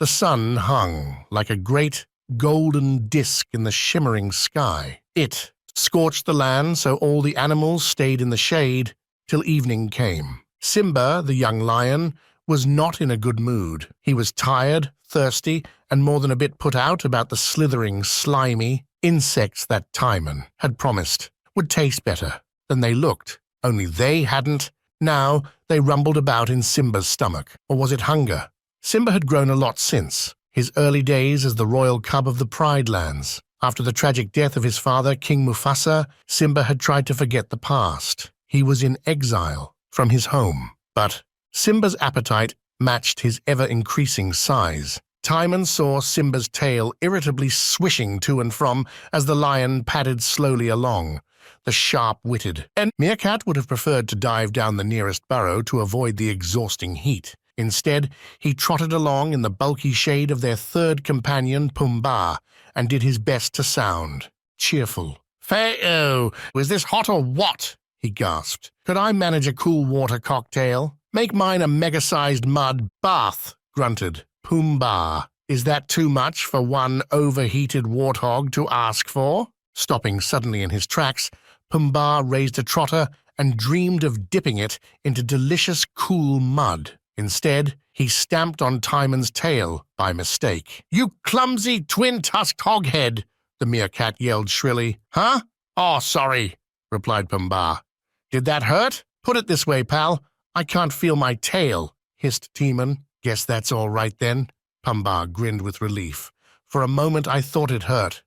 The sun hung like a great golden disk in the shimmering sky. It scorched the land so all the animals stayed in the shade till evening came. Simba, the young lion, was not in a good mood. He was tired, thirsty, and more than a bit put out about the slithering, slimy insects that Timon had promised would taste better than they looked. Only they hadn't. Now they rumbled about in Simba's stomach. Or was it hunger? Simba had grown a lot since his early days as the royal cub of the Pride Lands. After the tragic death of his father, King Mufasa, Simba had tried to forget the past. He was in exile from his home. But Simba's appetite matched his ever-increasing size. Timon saw Simba's tail irritably swishing to and from as the lion padded slowly along. The sharp-witted and Meerkat would have preferred to dive down the nearest burrow to avoid the exhausting heat. Instead, he trotted along in the bulky shade of their third companion, Pumbaa, and did his best to sound cheerful. "Feo, is this hot or what?" he gasped. "Could I manage a cool water cocktail?" "Make mine a mega-sized mud bath," grunted Pumbaa. "Is that too much for one overheated warthog to ask for?" Stopping suddenly in his tracks, Pumbaa raised a trotter and dreamed of dipping it into delicious cool mud. Instead, he stamped on Timon's tail by mistake. "You clumsy twin-tusked hoghead!" the meerkat yelled shrilly. "Huh? Oh, sorry," replied Pumbaa. "Did that hurt? Put it this way, pal. I can't feel my tail," hissed Timon. "Guess that's all right then." Pumbaa grinned with relief. "For a moment I thought it hurt."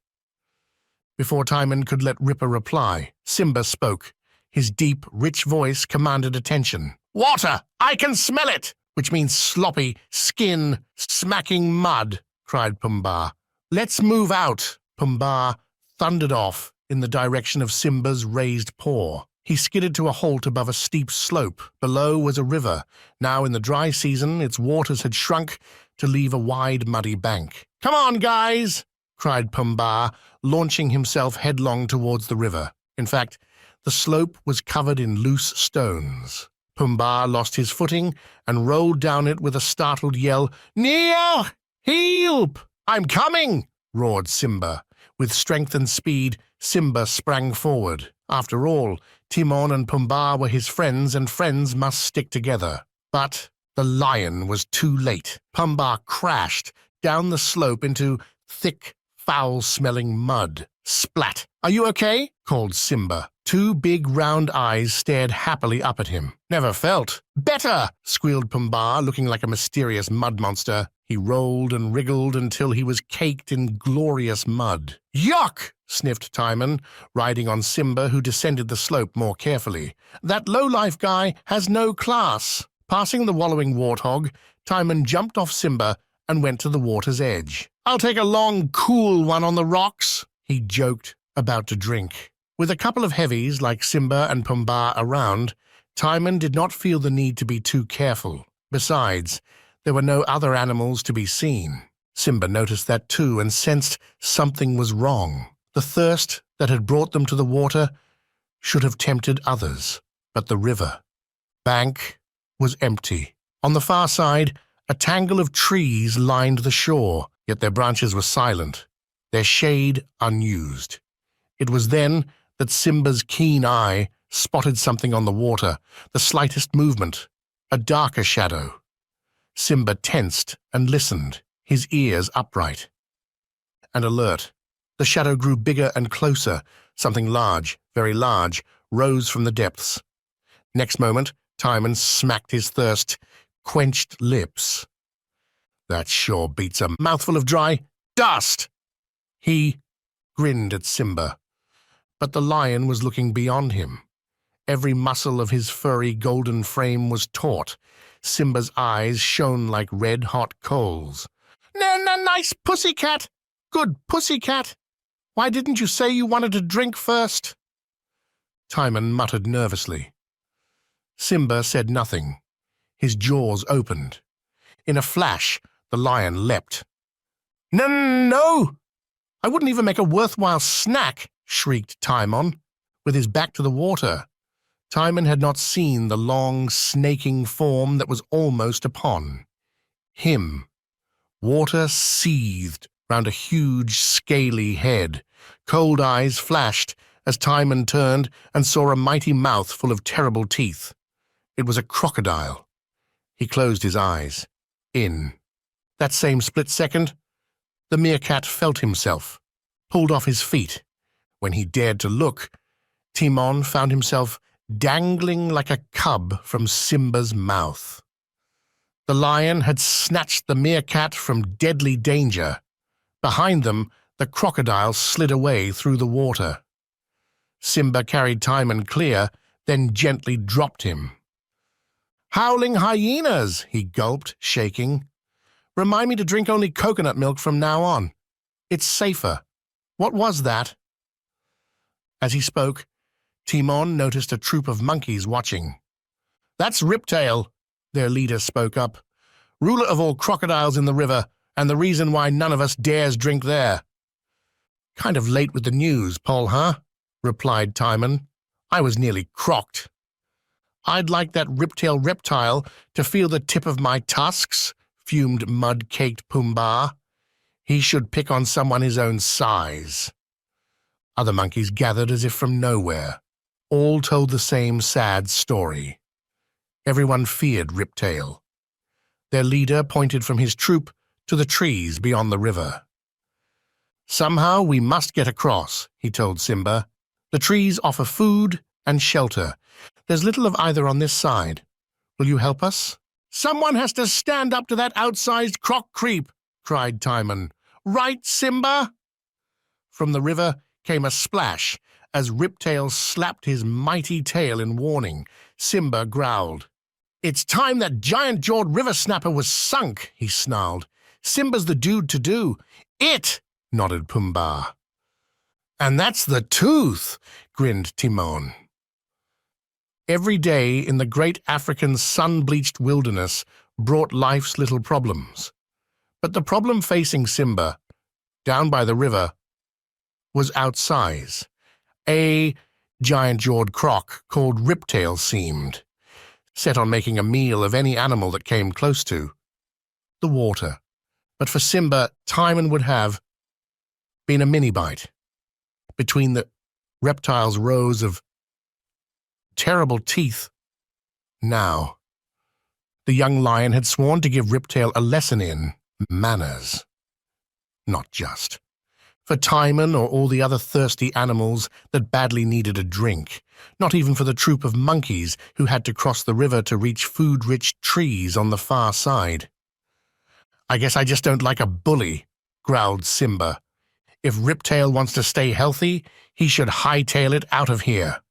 Before Timon could let rip a reply, Simba spoke. His deep, rich voice commanded attention. "Water! I can smell it!" "Which means sloppy, skin-smacking mud," cried Pumbaa. "Let's move out." Pumbaa thundered off in the direction of Simba's raised paw. He skidded to a halt above a steep slope. Below was a river. Now in the dry season, its waters had shrunk to leave a wide, muddy bank. "Come on, guys!" cried Pumbaa, launching himself headlong towards the river. In fact, the slope was covered in loose stones. Pumbaa lost his footing and rolled down it with a startled yell. "Neo! Help! I'm coming!" roared Simba. With strength and speed, Simba sprang forward. After all, Timon and Pumbaa were his friends, and friends must stick together. But the lion was too late. Pumbaa crashed down the slope into thick, foul-smelling mud. Splat! "Are you okay?" called Simba. Two big round eyes stared happily up at him. "Never felt better!" squealed Pumbaa, looking like a mysterious mud monster. He rolled and wriggled until he was caked in glorious mud. "Yuck!" sniffed Timon, riding on Simba, who descended the slope more carefully. "That low-life guy has no class." Passing the wallowing warthog, Timon jumped off Simba and went to the water's edge. "I'll take a long, cool one on the rocks," he joked, about to drink. With a couple of heavies like Simba and Pumbaa around, Timon did not feel the need to be too careful. Besides, there were no other animals to be seen. Simba noticed that too and sensed something was wrong. The thirst that had brought them to the water should have tempted others. But the river bank was empty. On the far side, a tangle of trees lined the shore, yet their branches were silent, their shade unused. It was then that Simba's keen eye spotted something on the water, the slightest movement, a darker shadow. Simba tensed and listened, his ears upright and alert. The shadow grew bigger and closer. Something large, very large, rose from the depths. Next moment, Timon smacked his thirst-quenched lips. "That sure beats a mouthful of dry dust!" He grinned at Simba. But the lion was looking beyond him. Every muscle of his furry golden frame was taut. Simba's eyes shone like red-hot coals. "Nice pussycat! Good pussycat! Why didn't you say you wanted to drink first?" Timon muttered nervously. Simba said nothing. His jaws opened. In a flash, the lion leapt. No! I wouldn't even make a worthwhile snack!" shrieked Timon, with his back to the water. Timon had not seen the long, snaking form that was almost upon him. Water seethed round a huge, scaly head. Cold eyes flashed as Timon turned and saw a mighty mouth full of terrible teeth. It was a crocodile. He closed his eyes. In that same split second, the meerkat felt himself, pulled off his feet. When he dared to look, Timon found himself dangling like a cub from Simba's mouth. The lion had snatched the meerkat from deadly danger. Behind them, the crocodile slid away through the water. Simba carried Timon clear, then gently dropped him. "Howling hyenas," he gulped, shaking. "Remind me to drink only coconut milk from now on. It's safer. What was that?" As he spoke, Timon noticed a troop of monkeys watching. "That's Riptail," their leader spoke up. "Ruler of all crocodiles in the river, and the reason why none of us dares drink there." "Kind of late with the news, Paul, huh?" replied Timon. "I was nearly crocked." "I'd like that Riptail reptile to feel the tip of my tusks," fumed mud-caked Pumbaa. "He should pick on someone his own size." Other monkeys gathered as if from nowhere. All told the same sad story. Everyone feared Riptail. Their leader pointed from his troop to the trees beyond the river. "Somehow we must get across," he told Simba. "The trees offer food and shelter. There's little of either on this side. Will you help us?" "Someone has to stand up to that outsized croc creep," cried Timon. "Right, Simba?" From the river came a splash as Riptail slapped his mighty tail in warning. Simba growled. "It's time that giant-jawed river snapper was sunk," he snarled. "Simba's the dude to do." "It," nodded Pumbaa. "And that's the tooth," grinned Timon. Every day in the great African sun-bleached wilderness brought life's little problems. But the problem facing Simba, down by the river, was outsize. A giant-jawed croc called Riptail seemed, set on making a meal of any animal that came close to the water. But for Simba, Timon would have been a mini-bite. Between the reptile's rows of terrible teeth. Now, the young lion had sworn to give Riptail a lesson in manners. Not just for Timon or all the other thirsty animals that badly needed a drink, not even for the troop of monkeys who had to cross the river to reach food-rich trees on the far side. "I guess I just don't like a bully," growled Simba. "If Riptail wants to stay healthy, he should hightail it out of here."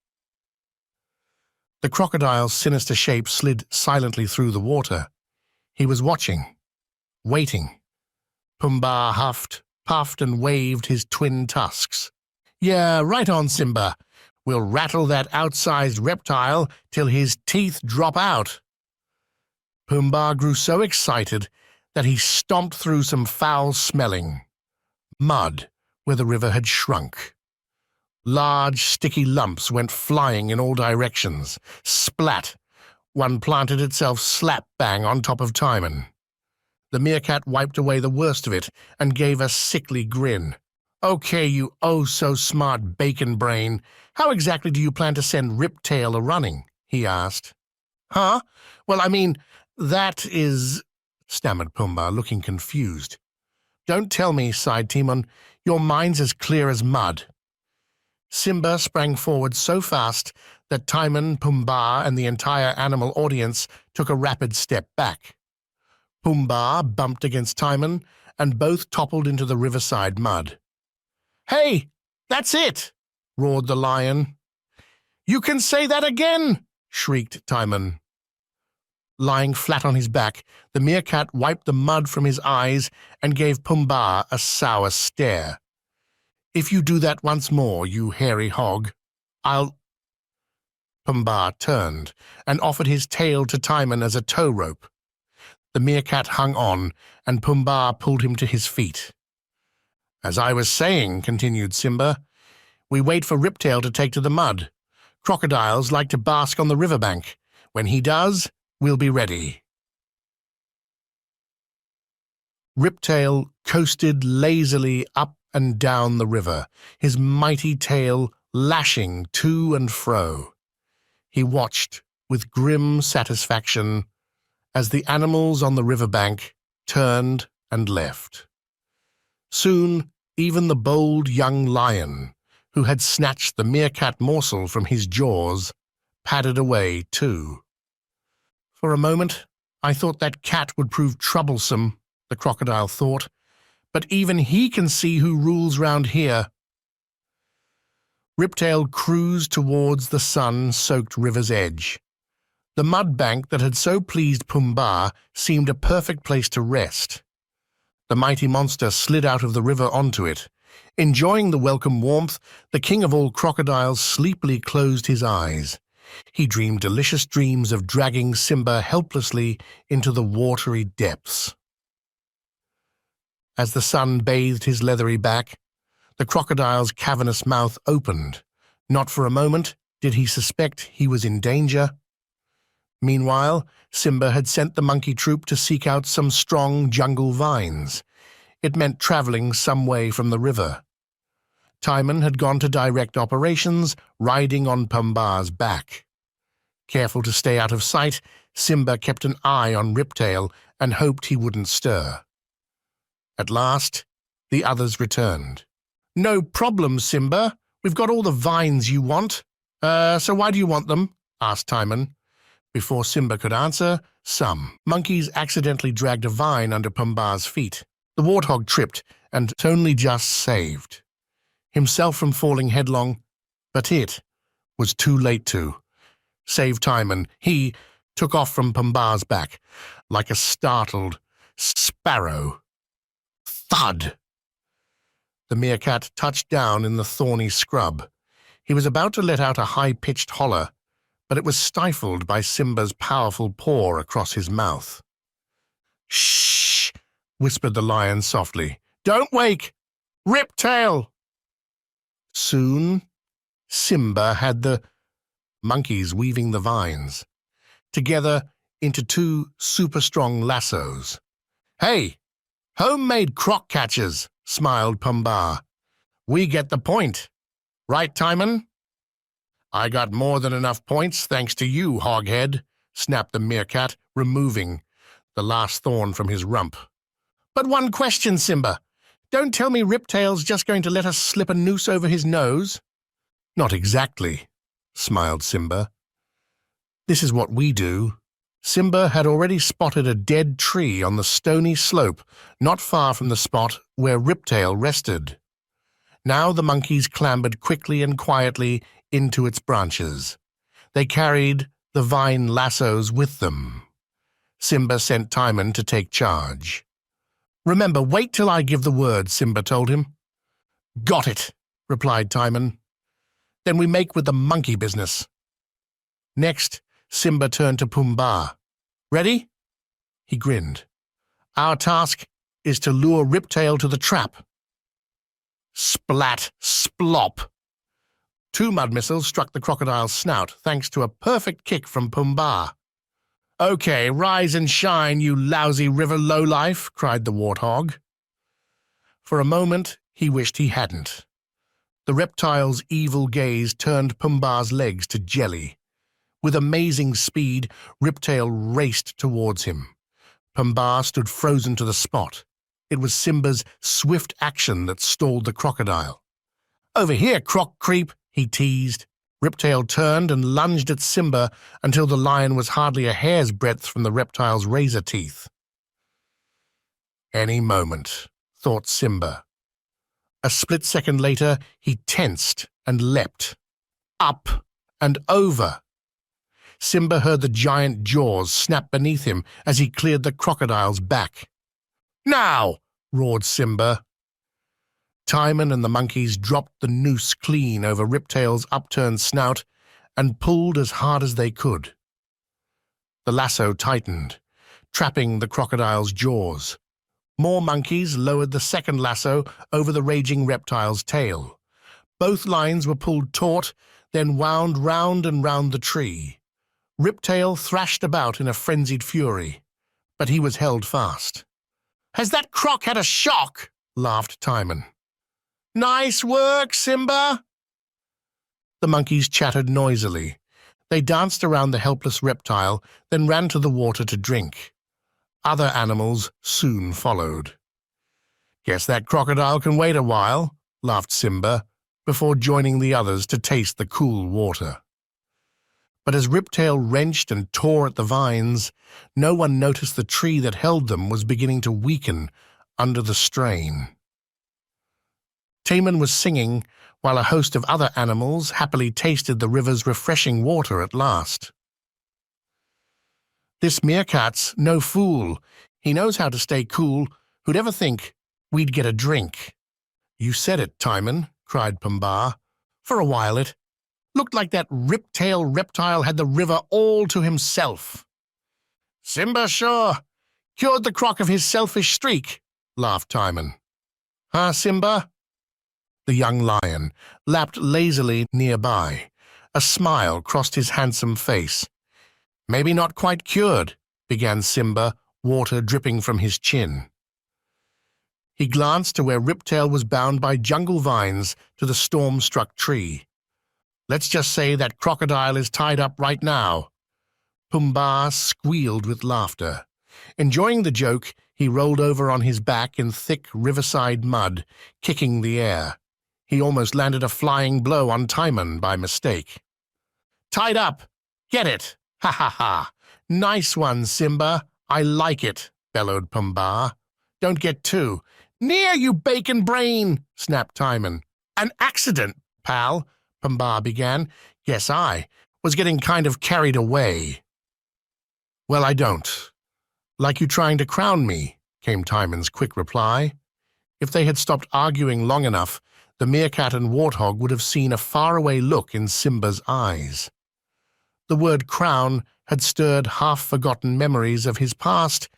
The crocodile's sinister shape slid silently through the water. He was watching, waiting. Pumbaa huffed, puffed, and waved his twin tusks. "Yeah, right on, Simba. We'll rattle that outsized reptile till his teeth drop out." Pumbaa grew so excited that he stomped through some foul-smelling mud where the river had shrunk. Large, sticky lumps went flying in all directions. Splat! One planted itself slap-bang on top of Timon. The meerkat wiped away the worst of it and gave a sickly grin. "Okay, you oh-so-smart bacon brain, how exactly do you plan to send Riptail a-running?" he asked. "Huh? Well, I mean, that is—" stammered Pumbaa, looking confused. "Don't tell me," sighed Timon. "Your mind's as clear as mud." Simba sprang forward so fast that Timon, Pumbaa, and the entire animal audience took a rapid step back. Pumbaa bumped against Timon, and both toppled into the riverside mud. "Hey, that's it!" roared the lion. "You can say that again!" shrieked Timon. Lying flat on his back, the meerkat wiped the mud from his eyes and gave Pumbaa a sour stare. "If you do that once more, you hairy hog, I'll—" Pumbaa turned and offered his tail to Timon as a tow rope. The meerkat hung on, and Pumbaa pulled him to his feet. "As I was saying," continued Simba, "we wait for Riptail to take to the mud. Crocodiles like to bask on the riverbank. When he does, we'll be ready." Riptail coasted lazily up and down the river, his mighty tail lashing to and fro. He watched with grim satisfaction as the animals on the riverbank turned and left. Soon, even the bold young lion, who had snatched the meerkat morsel from his jaws, padded away too. For a moment, I thought that cat would prove troublesome, the crocodile thought, but even he can see who rules round here. Riptail cruised towards the sun-soaked river's edge. The mud bank that had so pleased Pumbaa seemed a perfect place to rest. The mighty monster slid out of the river onto it. Enjoying the welcome warmth, the king of all crocodiles sleepily closed his eyes. He dreamed delicious dreams of dragging Simba helplessly into the watery depths. As the sun bathed his leathery back, the crocodile's cavernous mouth opened. Not for a moment did he suspect he was in danger. Meanwhile, Simba had sent the monkey troop to seek out some strong jungle vines. It meant traveling some way from the river. Timon had gone to direct operations, riding on Pumbaa's back. Careful to stay out of sight, Simba kept an eye on Riptail and hoped he wouldn't stir. At last, the others returned. "No problem, Simba. We've got all the vines you want. So why do you want them?" asked Timon. Before Simba could answer, some monkeys accidentally dragged a vine under Pumbaa's feet. The warthog tripped and only just saved himself from falling headlong, but it was too late to save Timon. He took off from Pumbaa's back like a startled sparrow. Thud! The meerkat touched down in the thorny scrub. He was about to let out a high-pitched holler, but it was stifled by Simba's powerful paw across his mouth. "Shh!" whispered the lion softly. "Don't wake! Riptail!" Soon, Simba had the monkeys weaving the vines together into two super-strong lassos. "Hey, homemade croc catchers," smiled Pumbaa. "We get the point. Right, Timon?" "I got more than enough points thanks to you, hoghead," snapped the meerkat, removing the last thorn from his rump. "But one question, Simba. Don't tell me Riptail's just going to let us slip a noose over his nose." "Not exactly," smiled Simba. "This is what we do." Simba had already spotted a dead tree on the stony slope not far from the spot where Riptail rested. Now the monkeys clambered quickly and quietly into its branches. They carried the vine lassos with them. Simba sent Timon to take charge. "Remember, wait till I give the word," Simba told him. "Got it," replied Timon. "Then we make with the monkey business." Next, Simba turned to Pumbaa. "Ready?" He grinned. "Our task is to lure Riptail to the trap." Splat! Splop! 2 mud missiles struck the crocodile's snout, thanks to a perfect kick from Pumbaa. "Okay, rise and shine, you lousy river lowlife," cried the warthog. For a moment, he wished he hadn't. The reptile's evil gaze turned Pumbaa's legs to jelly. With amazing speed, Riptail raced towards him. Pumbaa stood frozen to the spot. It was Simba's swift action that stalled the crocodile. "Over here, croc creep," he teased. Riptail turned and lunged at Simba until the lion was hardly a hair's breadth from the reptile's razor teeth. Any moment, thought Simba. A split second later, he tensed and leapt. Up and over. Simba heard the giant jaws snap beneath him as he cleared the crocodile's back. "Now!" roared Simba. Timon and the monkeys dropped the noose clean over Riptail's upturned snout and pulled as hard as they could. The lasso tightened, trapping the crocodile's jaws. More monkeys lowered the second lasso over the raging reptile's tail. Both lines were pulled taut, then wound round and round the tree. Riptail thrashed about in a frenzied fury, but he was held fast. Has that croc had a shock? Laughed Timon. Nice work, Simba! The monkeys chattered noisily. They danced around the helpless reptile, then ran to the water to drink. Other animals soon followed. Guess that crocodile can wait a while, laughed Simba, before joining the others to taste the cool water. But as Riptail wrenched and tore at the vines, no one noticed the tree that held them was beginning to weaken under the strain. Timon was singing, while a host of other animals happily tasted the river's refreshing water at last. This meerkat's no fool. He knows how to stay cool. Who'd ever think we'd get a drink? You said it, Timon, cried Pumbaa. For a while it looked like that rip-tail reptile had the river all to himself. Simba sure cured the croc of his selfish streak, laughed Timon. Huh, Simba? The young lion lapped lazily nearby. A smile crossed his handsome face. Maybe not quite cured, began Simba, water dripping from his chin. He glanced to where Riptail was bound by jungle vines to the storm-struck tree. Let's just say that crocodile is tied up right now. Pumbaa squealed with laughter. Enjoying the joke, he rolled over on his back in thick riverside mud, kicking the air. He almost landed a flying blow on Timon by mistake. Tied up! Get it! Ha ha ha! Nice one, Simba! I like it, bellowed Pumbaa. Don't get too near, you bacon brain! Snapped Timon. An accident, pal, Pumbaa began. Yes, I was getting kind of carried away. Well, I don't. Like you trying to crown me, came Timon's quick reply. If they had stopped arguing long enough, the meerkat and warthog would have seen a faraway look in Simba's eyes. The word crown had stirred half-forgotten memories of his past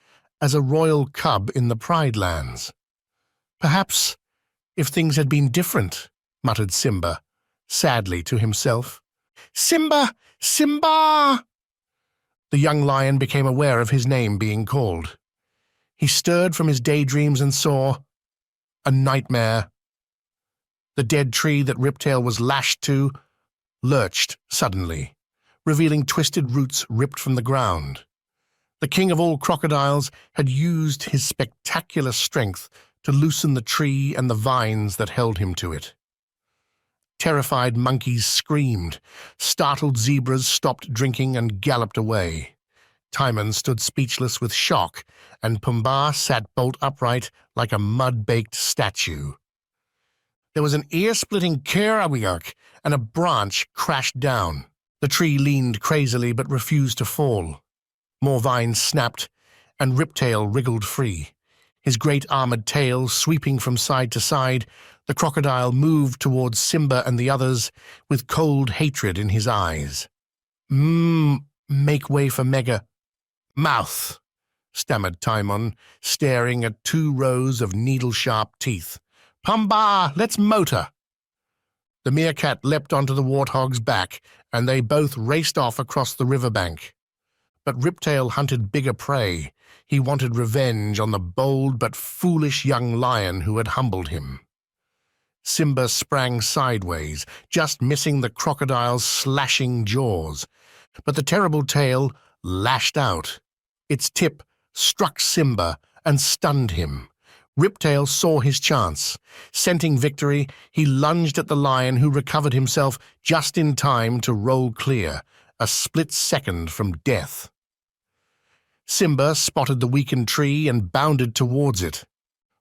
as a royal cub in the Pride Lands. Perhaps if things had been different, muttered Simba, sadly to himself. Simba! Simba! The young lion became aware of his name being called. He stirred from his daydreams and saw a nightmare. The dead tree that Riptail was lashed to lurched suddenly, revealing twisted roots ripped from the ground. The king of all crocodiles had used his spectacular strength to loosen the tree and the vines that held him to it. Terrified monkeys screamed. Startled zebras stopped drinking and galloped away. Timon stood speechless with shock, and Pumbaa sat bolt upright like a mud-baked statue. There was an ear-splitting kerwiark, and a branch crashed down. The tree leaned crazily but refused to fall. More vines snapped, and Riptail wriggled free. His great armored tail sweeping from side to side, the crocodile moved towards Simba and the others with cold hatred in his eyes. Make way for Mega. Mouth, stammered Timon, staring at 2 rows of needle-sharp teeth. Pumbaa, let's motor! The meerkat leapt onto the warthog's back, and they both raced off across the riverbank. But Riptail hunted bigger prey. He wanted revenge on the bold but foolish young lion who had humbled him. Simba sprang sideways, just missing the crocodile's slashing jaws. But the terrible tail lashed out. Its tip struck Simba and stunned him. Riptail saw his chance. Scenting victory, he lunged at the lion, who recovered himself just in time to roll clear, a split second from death. Simba spotted the weakened tree and bounded towards it.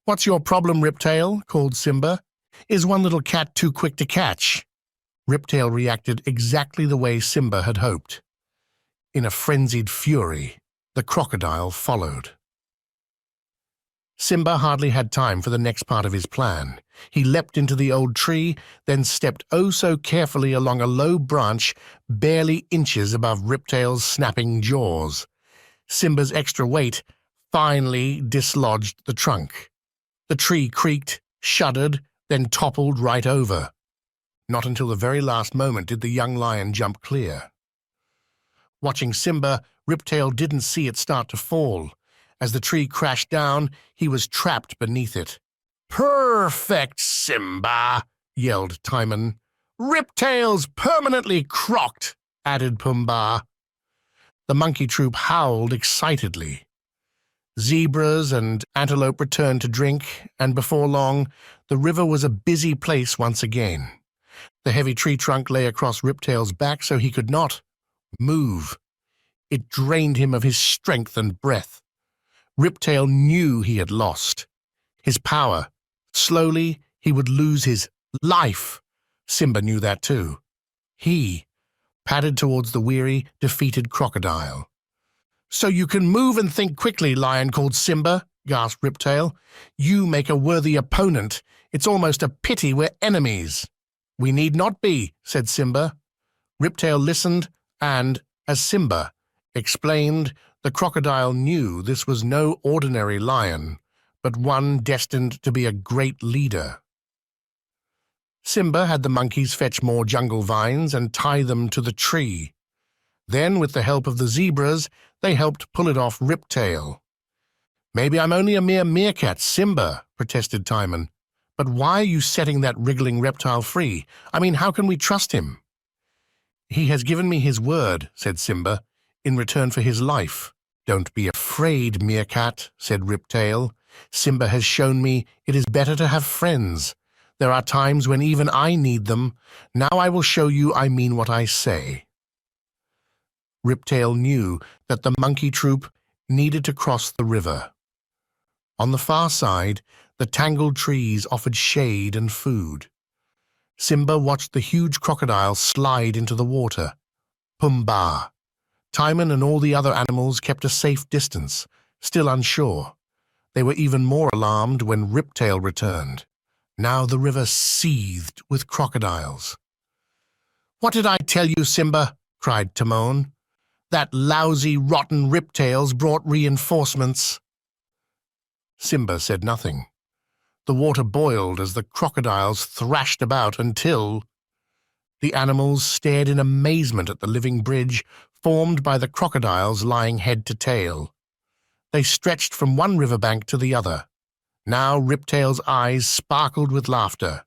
"What's your problem, Riptail?" called Simba. "Is one little cat too quick to catch?" Riptail reacted exactly the way Simba had hoped. In a frenzied fury, the crocodile followed. Simba hardly had time for the next part of his plan. He leapt into the old tree, then stepped oh so carefully along a low branch barely inches above Riptail's snapping jaws. Simba's extra weight finally dislodged the trunk. The tree creaked, shuddered, then toppled right over. Not until the very last moment did the young lion jump clear. Watching Simba, Riptail didn't see it start to fall. As the tree crashed down, he was trapped beneath it. "Perfect, Simba!" yelled Timon. "Riptails permanently crocked," added Pumbaa. The monkey troop howled excitedly. Zebras and antelope returned to drink, and before long, the river was a busy place once again. The heavy tree trunk lay across Riptail's back so he could not move. It drained him of his strength and breath. Riptail knew he had lost his power. Slowly, he would lose his life. Simba knew that too. He padded towards the weary, defeated crocodile. "So you can move and think quickly, lion called Simba," gasped Riptail. "You make a worthy opponent. It's almost a pity we're enemies." "We need not be," said Simba. Riptail listened, and, as Simba explained, the crocodile knew this was no ordinary lion, but one destined to be a great leader. Simba had the monkeys fetch more jungle vines and tie them to the tree. Then, with the help of the zebras, they helped pull it off Riptail. "Maybe I'm only a mere meerkat, Simba," protested Timon. "But why are you setting that wriggling reptile free? I mean, how can we trust him?" "He has given me his word," said Simba, "in return for his life." "Don't be afraid, meerkat," said Riptail. "Simba has shown me it is better to have friends. There are times when even I need them. Now I will show you I mean what I say." Riptail knew that the monkey troop needed to cross the river. On the far side, the tangled trees offered shade and food. Simba watched the huge crocodile slide into the water. Pumbaa, Timon and all the other animals kept a safe distance, still unsure. They were even more alarmed when Riptail returned. Now the river seethed with crocodiles. "What did I tell you, Simba?" cried Timon. "That lousy, rotten Riptails brought reinforcements." Simba said nothing. The water boiled as the crocodiles thrashed about until the animals stared in amazement at the living bridge formed by the crocodiles lying head to tail. They stretched from one riverbank to the other. Now Riptail's eyes sparkled with laughter.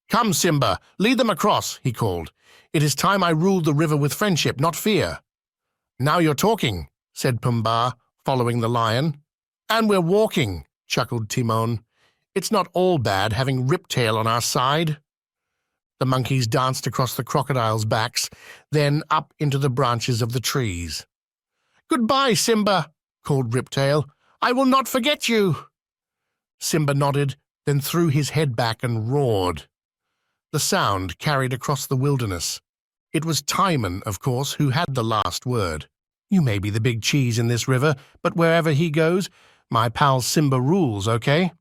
"Come, Simba, lead them across," he called. "It is time I ruled the river with friendship, not fear." "Now you're talking," said Pumbaa, following the lion. "And we're walking," chuckled Timon. "It's not all bad having Riptail on our side." The monkeys danced across the crocodiles' backs, then up into the branches of the trees. "Goodbye, Simba," called Riptail. "I will not forget you." Simba nodded, then threw his head back and roared. The sound carried across the wilderness. It was Timon, of course, who had the last word. "You may be the big cheese in this river, but wherever he goes, my pal Simba rules, okay?"